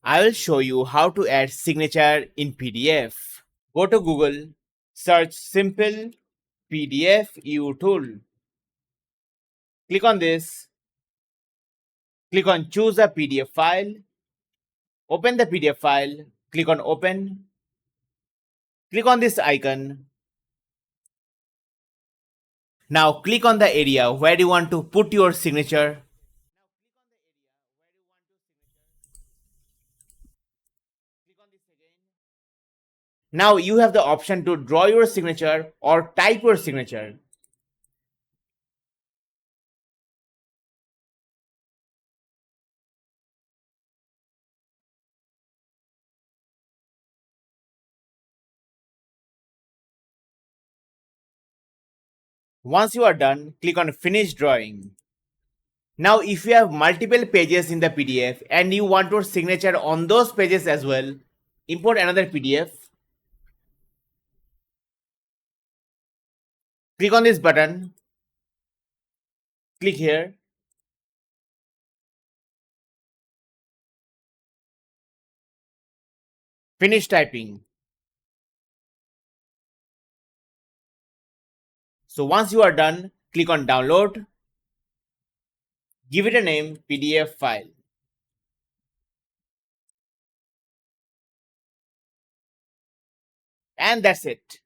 I will show you how to add signature in PDF. Go to Google, search simple PDF EU tool. Click on this. Click on choose a PDF file. Open the PDF file. Click on open. Click on this icon. Now click on the area where you want to put your signature. Now you have the option to draw your signature or type your signature. Once you are done, click on finish drawing. Now if you have multiple pages in the PDF and you want your signature on those pages as well, import another PDF. Click on this button. Click here. Finish typing. So once you are done, click on download. Give it a name PDF file. And that's it.